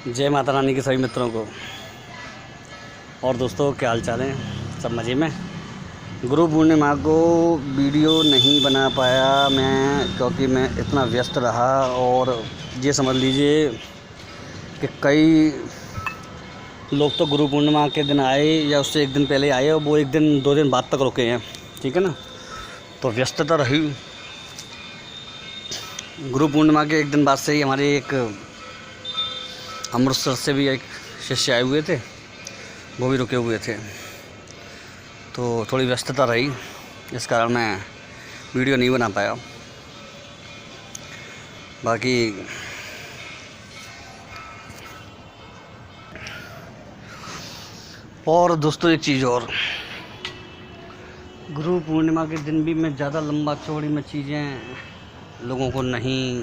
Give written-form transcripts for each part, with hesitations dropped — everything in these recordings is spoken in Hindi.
जय माता रानी के सभी मित्रों को और दोस्तों, क्या हाल चाल है? सब मज़े में। गुरु पूर्णिमा को वीडियो नहीं बना पाया मैं, क्योंकि मैं इतना व्यस्त रहा। और ये समझ लीजिए कि कई लोग तो गुरु पूर्णिमा के दिन आए या उससे एक दिन पहले आए और वो एक दिन दो दिन बाद तक रुके हैं, ठीक है ना। तो व्यस्तता रही। गुरु पूर्णिमा के एक दिन बाद से ही हमारे एक अमृतसर से भी एक शिष्य आए हुए थे, वो भी रुके हुए थे। तो थोड़ी व्यस्तता रही, इस कारण मैं वीडियो नहीं बना पाया। बाकी और दोस्तों, एक चीज़ और, गुरु पूर्णिमा के दिन भी मैं ज़्यादा लंबा चौड़ी में चीज़ें लोगों को नहीं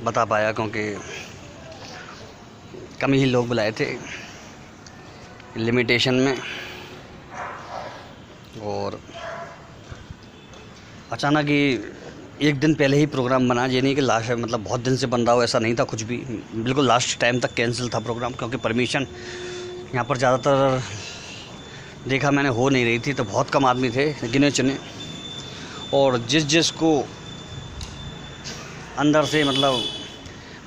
बता पाया, क्योंकि कम ही लोग बुलाए थे लिमिटेशन में। और अचानक ही एक दिन पहले ही प्रोग्राम बना, ये नहीं कि लास्ट मतलब बहुत दिन से बन रहा हो, ऐसा नहीं था कुछ भी। बिल्कुल लास्ट टाइम तक कैंसिल था प्रोग्राम, क्योंकि परमिशन यहाँ पर ज़्यादातर देखा मैंने हो नहीं रही थी। तो बहुत कम आदमी थे, गिने चुने, और जिस को अंदर से मतलब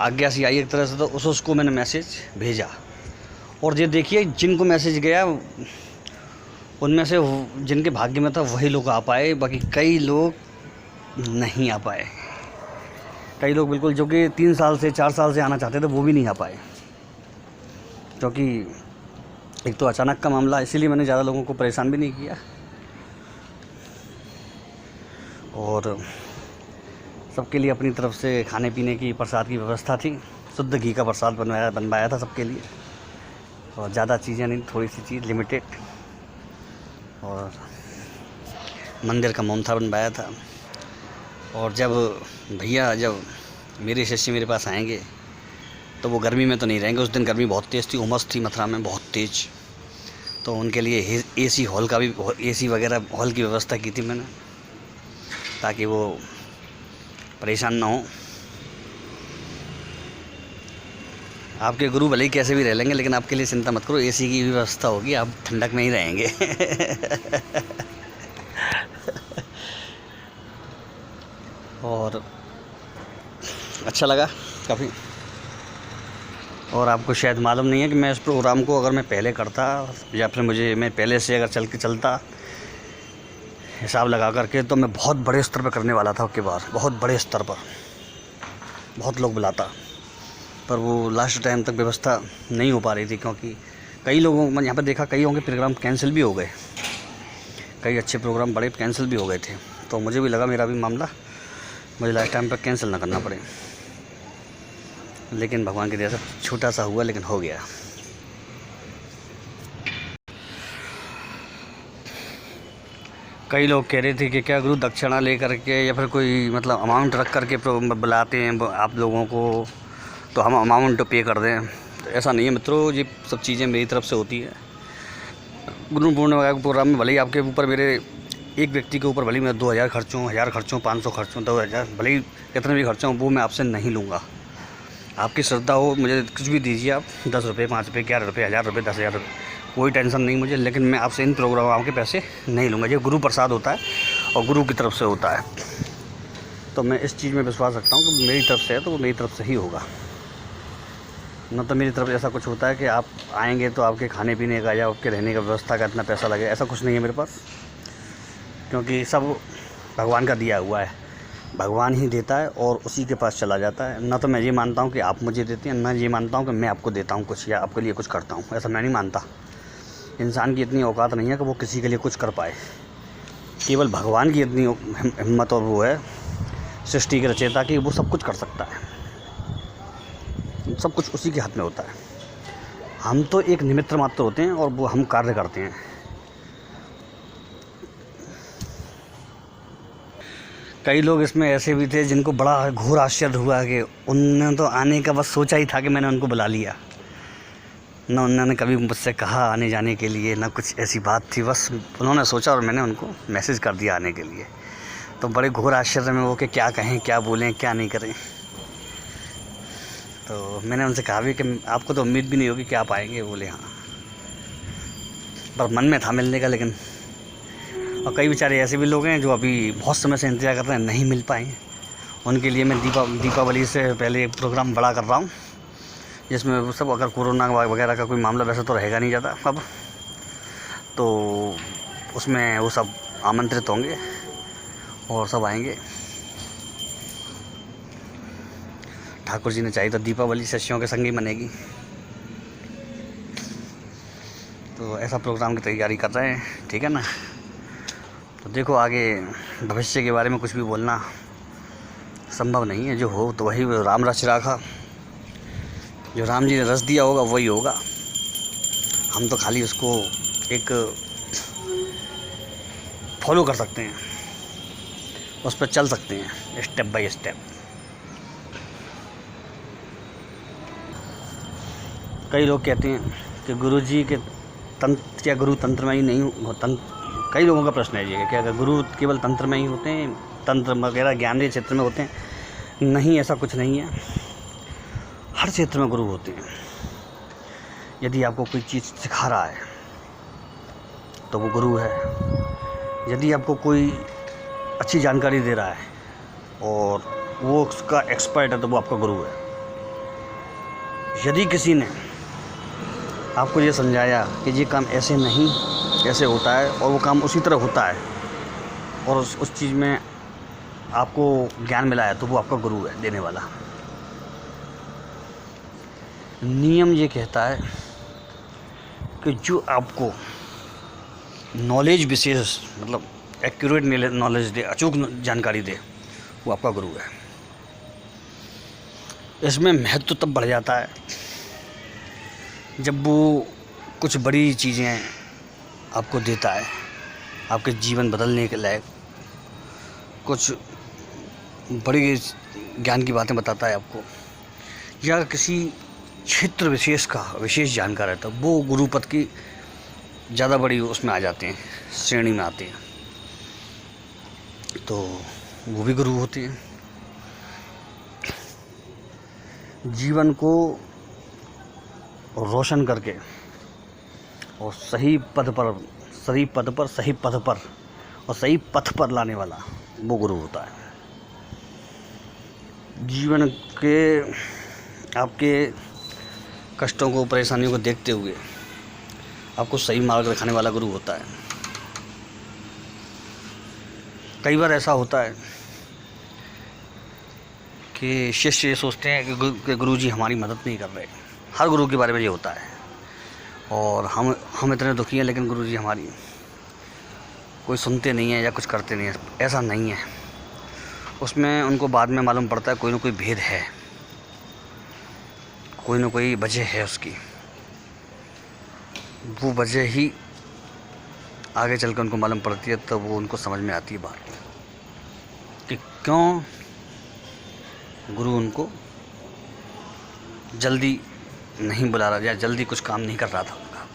आज्ञा सी आई एक तरह से, तो उसको मैंने मैसेज भेजा। और ये देखिए, जिनको मैसेज गया उनमें से जिनके भाग्य में था वही लोग आ पाए, बाकी कई लोग नहीं आ पाए। कई लोग बिल्कुल जो कि 3 साल से 4 साल से आना चाहते थे, वो भी नहीं आ पाए, क्योंकि एक तो अचानक का मामला, इसीलिए मैंने ज़्यादा लोगों को परेशान भी नहीं किया। और सबके लिए अपनी तरफ से खाने पीने की, प्रसाद की व्यवस्था थी। शुद्ध घी का प्रसाद बनवाया था सबके लिए, और ज़्यादा चीज़ें नहीं, थोड़ी सी चीज़ लिमिटेड। और मंदिर का मोहनथाल बनवाया था। और जब मेरे शिष्य मेरे पास आएंगे तो वो गर्मी में तो नहीं रहेंगे। उस दिन गर्मी बहुत तेज़ थी, उमस थी मथुरा में बहुत तेज़। तो उनके लिए एसी हॉल का भी, एसी वगैरह हॉल की व्यवस्था की थी मैंने, ताकि वो परेशान ना हो। आपके गुरु भले ही कैसे भी रह लेंगे, लेकिन आपके लिए चिंता मत करो, एसी की व्यवस्था होगी, आप ठंडक में ही रहेंगे। और अच्छा लगा काफ़ी। और आपको शायद मालूम नहीं है कि मैं इस प्रोग्राम को अगर मैं पहले करता, या फिर मैं पहले से अगर चलता हिसाब लगा करके, तो मैं बहुत बड़े स्तर पर करने वाला था। उसके बाद बहुत बड़े स्तर पर बहुत लोग बुलाता, पर वो लास्ट टाइम तक व्यवस्था नहीं हो पा रही थी, क्योंकि कई लोगों, मैंने यहाँ पर देखा, कई के प्रोग्राम कैंसिल भी हो गए। कई अच्छे प्रोग्राम बड़े कैंसिल भी हो गए थे। तो मुझे भी लगा मेरा भी मामला मुझे लास्ट टाइम पर कैंसिल ना करना पड़े, लेकिन भगवान की दया से छोटा सा हुआ, लेकिन हो गया। कई लोग कह रहे थे कि क्या गुरु दक्षिणा ले करके या फिर कोई मतलब अमाउंट रख करके बुलाते हैं आप लोगों को, तो हम अमाउंट पे कर दें। तो ऐसा नहीं है मित्रों, ये सब चीज़ें मेरी तरफ से होती है। गुरु पूर्णिमा के प्रोग्राम में भले ही आपके ऊपर, मेरे एक व्यक्ति के ऊपर भले ही मैं 2000 खर्चूँ, 1000 खर्चूँ, 500 खर्चूँ, 2000, भले ही कितने भी खर्चा हो, वो मैं आपसे नहीं लूँगा। आपकी श्रद्धा हो, मुझे कुछ भी दीजिए आप, 10 रुपये, 5 रुपये, 11 रुपये, 1000 रुपये, 10,000 रुपये, कोई टेंशन नहीं मुझे, लेकिन मैं आपसे इन प्रोग्राम के पैसे नहीं लूँगा। ये गुरु प्रसाद होता है और गुरु की तरफ से होता है, तो मैं इस चीज़ में विश्वास रखता हूँ कि मेरी तरफ से है तो वो मेरी तरफ से ही होगा। न तो मेरी तरफ ऐसा कुछ होता है कि आप आएंगे तो आपके खाने पीने का या आपके रहने का व्यवस्था का इतना पैसा लगे, ऐसा कुछ नहीं है मेरे पास, क्योंकि सब भगवान का दिया हुआ है। भगवान ही देता है और उसी के पास चला जाता है। ना तो मैं ये मानता हूँ कि आप मुझे देते हैं, मैं ये मानता हूँ कि मैं आपको देता हूँ कुछ या आपके लिए कुछ करता हूँ, ऐसा मैं नहीं मानता। इंसान की इतनी औकात नहीं है कि वो किसी के लिए कुछ कर पाए। केवल भगवान की इतनी हिम्मत और वो है, सृष्टि के रचयिता की, वो सब कुछ कर सकता है। सब कुछ उसी के हाथ में होता है। हम तो एक निमित्त मात्र होते हैं और वो हम कार्य करते हैं। कई लोग इसमें ऐसे भी थे जिनको बड़ा घोर आश्चर्य हुआ कि उन्होंने तो आने का बस सोचा ही था कि मैंने उनको बुला लिया। ना उन्होंने कभी मुझसे कहा आने जाने के लिए, ना कुछ ऐसी बात थी, बस उन्होंने सोचा और मैंने उनको मैसेज कर दिया आने के लिए। तो बड़े घोर आश्चर्य में वो कि क्या कहें, क्या बोलें, क्या नहीं करें। तो मैंने उनसे कहा भी कि आपको तो उम्मीद भी नहीं होगी कि आप आएंगे। बोले हाँ, पर मन में था मिलने का, लेकिन और कई बेचारे ऐसे भी लोग हैं जो अभी बहुत समय से इंतज़ार कर रहे हैं, नहीं मिल पाए। उनके लिए मैं दीपावली से पहले एक प्रोग्राम बड़ा कर रहा हूँ, जिसमें वो सब, अगर कोरोना वगैरह का कोई मामला वैसे तो रहेगा नहीं ज़्यादा अब, तो उसमें वो सब आमंत्रित होंगे और सब आएंगे। ठाकुर जी ने चाहिए तो दीपावली शिष्यों के संग ही मनेगी। तो ऐसा प्रोग्राम की तैयारी कर रहे हैं, ठीक है ना। तो देखो, आगे भविष्य के बारे में कुछ भी बोलना संभव नहीं है। जो हो तो वही राम रच राखा, जो राम जी ने रच दिया होगा वही होगा। हम तो खाली उसको एक फॉलो कर सकते हैं, उस पर चल सकते हैं स्टेप बाय स्टेप। कई लोग कहते हैं कि गुरु जी के तंत्र, क्या गुरु तंत्र में ही नहीं हो? कई लोगों का प्रश्न है ये, क्या गुरु केवल तंत्र में ही होते हैं, तंत्र वगैरह ज्ञान के क्षेत्र में होते हैं? नहीं, ऐसा कुछ नहीं है। हर क्षेत्र में गुरु होते हैं। यदि आपको कोई चीज़ सिखा रहा है तो वो गुरु है। यदि आपको कोई अच्छी जानकारी दे रहा है और वो उसका एक्सपर्ट है तो वो आपका गुरु है। यदि किसी ने आपको ये समझाया कि ये काम ऐसे नहीं, ऐसे होता है, और वो काम उसी तरह होता है, और उस चीज़ में आपको ज्ञान मिला है, तो वो आपका गुरु है, देने वाला। नियम ये कहता है कि जो आपको नॉलेज विशेष, मतलब एक्यूरेट नॉलेज दे, अचूक जानकारी दे, वो आपका गुरु है। इसमें महत्व तब बढ़ जाता है जब वो कुछ बड़ी चीज़ें आपको देता है, आपके जीवन बदलने के लायक कुछ बड़ी ज्ञान की बातें बताता है आपको, या किसी क्षेत्र विशेष का विशेष जानकार है, तो वो गुरु पद की ज़्यादा बड़ी उसमें आ जाते हैं, श्रेणी में आते हैं, तो वो भी गुरु होते हैं। जीवन को रोशन करके और सही पद पर सही पथ पर लाने वाला वो गुरु होता है। जीवन के आपके कष्टों को, परेशानियों को देखते हुए आपको सही मार्ग दिखाने वाला गुरु होता है। कई बार ऐसा होता है कि शिष्य ये सोचते हैं कि गुरु जी हमारी मदद नहीं कर रहे। हर गुरु के बारे में ये होता है, और हम इतने दुखी हैं, लेकिन गुरु जी हमारी कोई सुनते नहीं है या कुछ करते नहीं है। ऐसा नहीं है। उसमें उनको बाद में मालूम पड़ता है कोई ना कोई भेद है, कोई ना कोई वजह है उसकी। वो वजह ही आगे चल कर उनको मालूम पड़ती है, तो वो उनको समझ में आती है बात कि क्यों गुरु उनको जल्दी नहीं बुला रहा, या जल्दी कुछ काम नहीं कर रहा था उनका।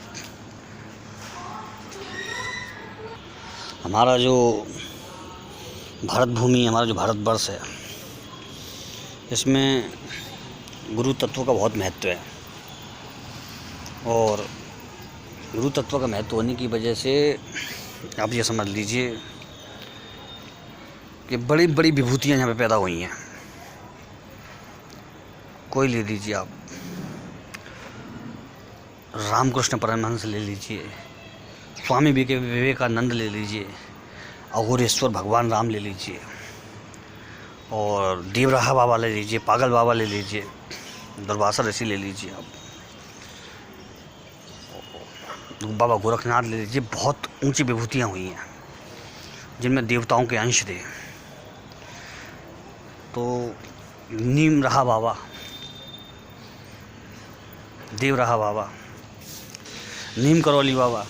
हमारा जो भारत भूमि, हमारा जो भारतवर्ष है, इसमें गुरु तत्व का बहुत महत्व है। और गुरु तत्व का महत्व होने की वजह से आप ये समझ लीजिए कि बड़ी बड़ी विभूतियाँ यहाँ पे पैदा हुई हैं। कोई ले लीजिए आप, रामकृष्ण परमहंस ले लीजिए, स्वामी विवेकानंद ले लीजिए, अघोरेश्वर भगवान राम ले लीजिए, और देवराहा बाबा ले लीजिए, पागल बाबा ले लीजिए, दुर्वासा ऋषि ले लीजिए, आप बाबा गोरखनाथ ले लीजिए। बहुत ऊंची विभूतियाँ हुई हैं जिनमें देवताओं के अंश थे। तो नीम रहा बाबा, देव रहा बाबा, नीम करौली बाबा,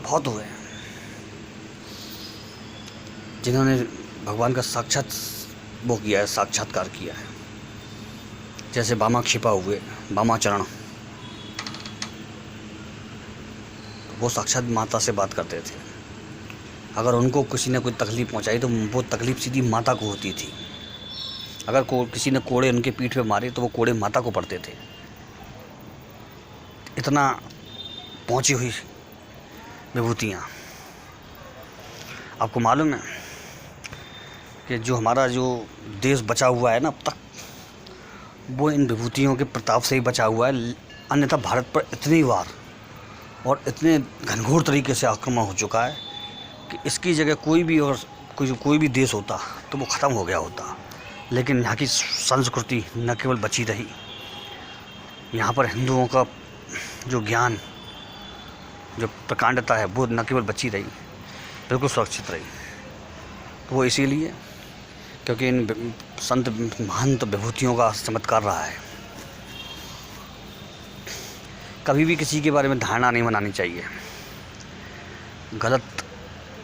बहुत हुए हैं जिन्होंने भगवान का साक्षात वो किया है, साक्षात्कार किया है। जैसे बामा क्षिपा हुए, बामा चरण, वो साक्षात माता से बात करते थे। अगर उनको किसी ने कोई तकलीफ़ पहुंचाई तो वो तकलीफ़ सीधी माता को होती थी, अगर किसी ने कोड़े उनके पीठ पे मारे तो वो कोड़े माता को पड़ते थे। इतना पहुंची हुई विभूतियाँ। आपको मालूम है कि जो हमारा जो देश बचा हुआ है ना अब तक, वो इन विभूतियों के प्रताप से ही बचा हुआ है। अन्यथा भारत पर इतनी बार और इतने घनघोर तरीके से आक्रमण हो चुका है कि इसकी जगह कोई भी देश होता तो वो ख़त्म हो गया होता। लेकिन यहाँ की संस्कृति न केवल बची रही, यहाँ पर हिंदुओं का जो ज्ञान, जो प्रकांडता है, वो न केवल बची रही, बिल्कुल सुरक्षित रही। तो वो इसीलिए क्योंकि इन संत महंत विभूतियों का चमत्कार रहा है। कभी भी किसी के बारे में धारणा नहीं बनानी चाहिए, गलत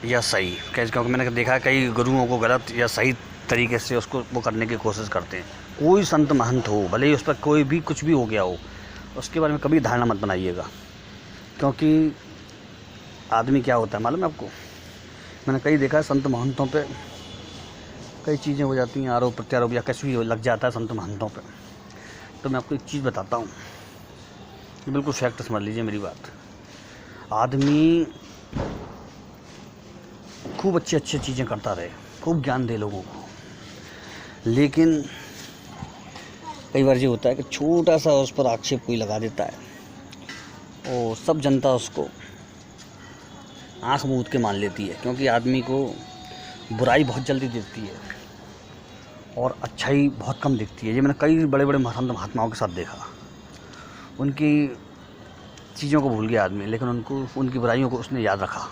या सही। क्योंकि मैंने देखा है कई गुरुओं को गलत या सही तरीके से उसको वो करने की कोशिश करते हैं। कोई संत महंत हो, भले ही उस पर कोई भी कुछ भी हो गया हो, उसके बारे में कभी धारणा मत बनाइएगा। क्योंकि आदमी क्या होता है मालूम है आपको, मैंने कई देखा है संत महंतों पे कई चीज़ें हो जाती हैं, आरोप प्रत्यारोप या कुछ भी लग जाता है संत महंतों पे। तो मैं आपको एक चीज़ बताता हूँ, बिल्कुल फैक्ट समझ लीजिए मेरी बात। आदमी खूब अच्छी चीज़ें करता रहे, खूब ज्ञान दे लोगों को, लेकिन कई बार ये होता है कि छोटा सा उस पर आक्षेप कोई लगा देता है और सब जनता उसको आँख मूंद के मान लेती है। क्योंकि आदमी को बुराई बहुत जल्दी दिखती है और अच्छाई बहुत कम दिखती है। ये मैंने कई बड़े बड़े संत महात्माओं के साथ देखा। उनकी चीज़ों को भूल गया आदमी, लेकिन उनकी बुराइयों को उसने याद रखा।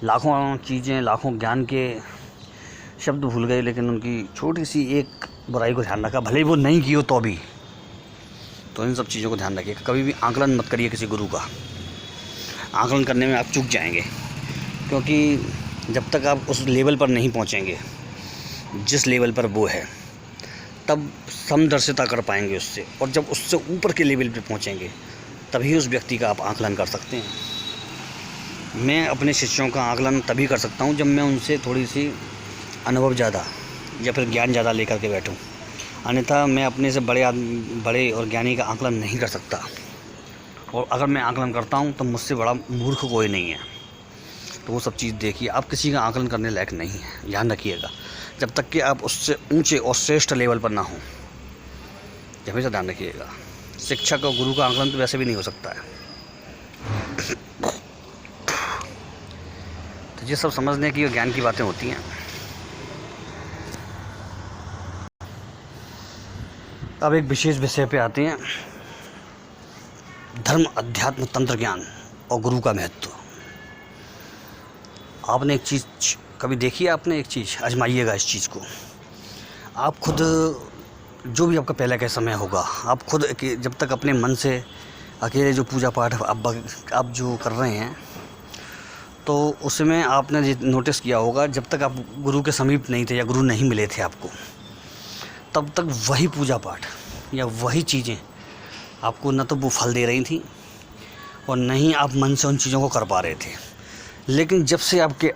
लाखों चीज़ें, लाखों ज्ञान के शब्द भूल गए, लेकिन उनकी छोटी सी एक बुराई को ध्यान रखा, भले ही वो नहीं की हो तो भी। तो इन सब चीज़ों को ध्यान रखिए। कभी भी आकलन मत करिए किसी गुरु का। आकलन करने में आप चूक जाएंगे, क्योंकि जब तक आप उस लेवल पर नहीं पहुंचेंगे जिस लेवल पर वो है, तब समदर्शिता कर पाएंगे उससे। और जब उससे ऊपर के लेवल पे पहुंचेंगे तभी उस व्यक्ति का आप आकलन कर सकते हैं। मैं अपने शिष्यों का आकलन तभी कर सकता हूं जब मैं उनसे थोड़ी सी अनुभव ज़्यादा या फिर ज्ञान ज़्यादा लेकर के बैठूं। अन्यथा मैं अपने से बड़े और ज्ञानी का आकलन नहीं कर सकता। और अगर मैं आकलन करता हूं तो मुझसे बड़ा मूर्ख कोई नहीं है। तो वो सब चीज़ देखिए, आप किसी का आकलन करने लायक नहीं है, ध्यान रखिएगा। जब तक कि आप उससे ऊंचे और श्रेष्ठ लेवल पर ना हो, हमेशा ध्यान रखिएगा। शिक्षक और गुरु का आकलन तो वैसे भी नहीं हो सकता है। तो ये सब समझने की और ज्ञान की बातें होती हैं। अब एक विशेष विषय पे आते हैं, धर्म, अध्यात्म, तंत्र ज्ञान और गुरु का महत्व। आपने एक चीज़ कभी देखी है? आपने एक चीज़ आजमाइएगा इस चीज़ को। आप खुद, जो भी आपका पहले का समय होगा, आप खुद जब तक अपने मन से अकेले जो पूजा पाठ आप जो कर रहे हैं, तो उसमें आपने नोटिस किया होगा, जब तक आप गुरु के समीप नहीं थे या गुरु नहीं मिले थे आपको, तब तक वही पूजा पाठ या वही चीज़ें आपको न तो वो फल दे रही थी और न ही आप मन से उन चीज़ों को कर पा रहे थे। लेकिन जब से आपके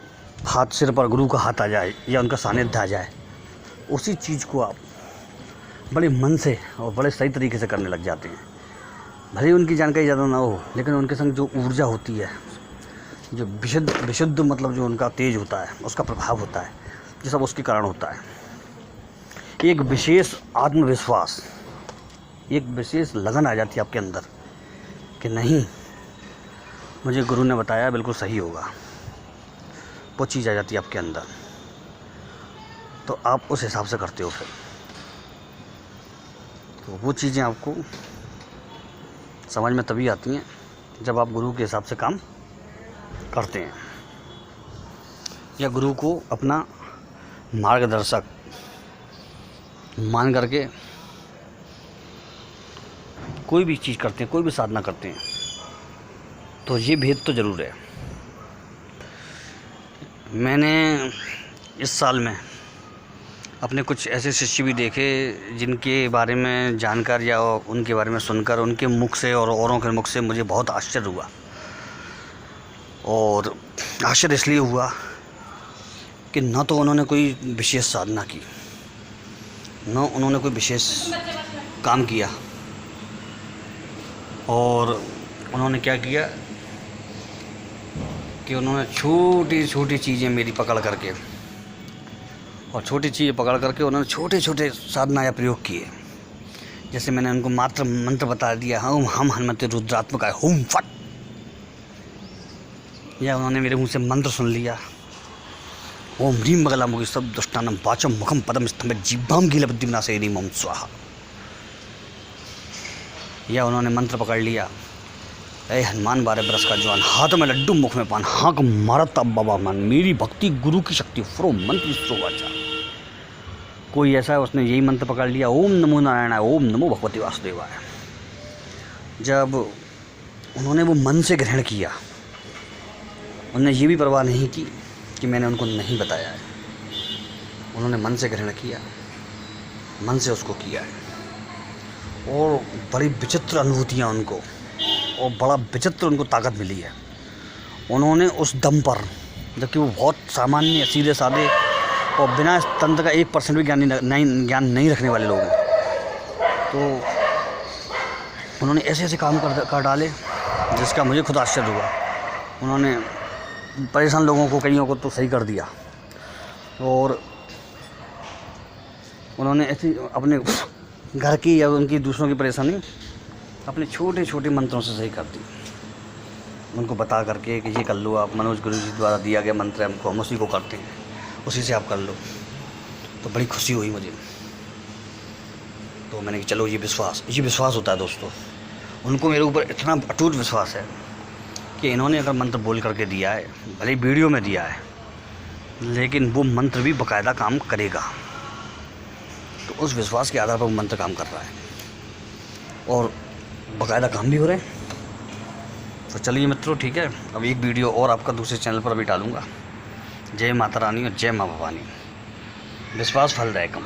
हाथ, सिर पर गुरु का हाथ आ जाए या उनका सानिध्य आ जाए, उसी चीज़ को आप बड़े मन से और बड़े सही तरीके से करने लग जाते हैं। भले ही उनकी जानकारी ज़्यादा ना हो, लेकिन उनके संग जो ऊर्जा होती है, जो विशुद्ध मतलब जो उनका तेज होता है, उसका प्रभाव होता है, ये सब उसके कारण होता है। एक विशेष आत्मविश्वास, एक विशेष लगन आ जाती है आपके अंदर कि नहीं, मुझे गुरु ने बताया बिल्कुल सही होगा। वो चीज़ आ जाती है आपके अंदर, तो आप उस हिसाब से करते हो। फिर तो वो चीज़ें आपको समझ में तभी आती हैं जब आप गुरु के हिसाब से काम करते हैं या गुरु को अपना मार्गदर्शक मान करके कोई भी चीज़ करते हैं, कोई भी साधना करते हैं। तो ये भेद तो ज़रूर है। मैंने इस साल में अपने कुछ ऐसे शिष्य भी देखे जिनके बारे में जानकर या उनके बारे में सुनकर उनके मुख से और औरों के मुख से मुझे बहुत आश्चर्य हुआ। और आश्चर्य इसलिए हुआ कि न तो उन्होंने कोई विशेष साधना की, न उन्होंने कोई विशेष काम किया, और उन्होंने क्या किया कि उन्होंने छोटी छोटी चीज़ें मेरी पकड़ करके, और छोटी चीज़ें पकड़ करके उन्होंने छोटे छोटे साधना या प्रयोग किए। जैसे मैंने उनको मात्र मंत्र बता दिया, हम हनुमते रुद्रात्मक है हुम फट, या उन्होंने मेरे मुँह से मंत्र सुन लिया, ओम ह्रीम बगला मुखी सब दुष्टानम वाचम मुखम पदम स्तंभ जीवाम गीलबद्धिमना से मम स्वाहा, या उन्होंने मंत्र पकड़ लिया, ऐ हनुमान 12 बरस का जवान, हाथ में लड्डू मुख में पान, हाँ को मारा तब बाबा मान, मेरी भक्ति गुरु की शक्ति फ्रो मंत्र स्रोवाचा। कोई ऐसा है उसने यही मंत्र पकड़ लिया, ओम नमो नारायणाय, ओम नमो भगवते वासुदेवाय। जब उन्होंने वो मन से ग्रहण किया, उन्होंने ये भी परवाह नहीं की कि मैंने उनको नहीं बताया है, उन्होंने मन से ग्रहण किया, मन से उसको किया है, और बड़ी विचित्र अनुभूतियाँ उनको, और बड़ा विचित्र उनको ताकत मिली है। उन्होंने उस दम पर, जबकि वो बहुत सामान्य सीधे साधे और बिना इस तंत्र का 1% भी ज्ञान नहीं रखने वाले लोग हैं, तो उन्होंने ऐसे ऐसे काम कर डाले जिसका मुझे खुद आश्चर्य हुआ। उन्होंने परेशान लोगों को, कईयों को तो सही कर दिया, और उन्होंने ऐसी अपने घर की या उनकी दूसरों की परेशानी अपने छोटे छोटे मंत्रों से सही कर दी। उनको बता करके कि ये कर लो आप, मनोज गुरु जी द्वारा दिया गया मंत्र है हमको, हम उसी को करते हैं, उसी से आप कर लो। तो बड़ी खुशी हुई मुझे, तो मैंने कि चलो ये विश्वास होता है दोस्तों। उनको मेरे ऊपर इतना अटूट विश्वास है कि इन्होंने अगर मंत्र बोल करके दिया है, भले वीडियो में दिया है, लेकिन वो मंत्र भी बाकायदा काम करेगा। तो उस विश्वास के आधार पर वो मंत्र काम कर रहा है, और बाकायदा काम भी हो रहे हैं। तो चलिए मित्रों, ठीक है, अब एक वीडियो और आपका दूसरे चैनल पर अभी डालूँगा। जय माता रानी और जय माँ भवानी। विश्वास फलदायकम।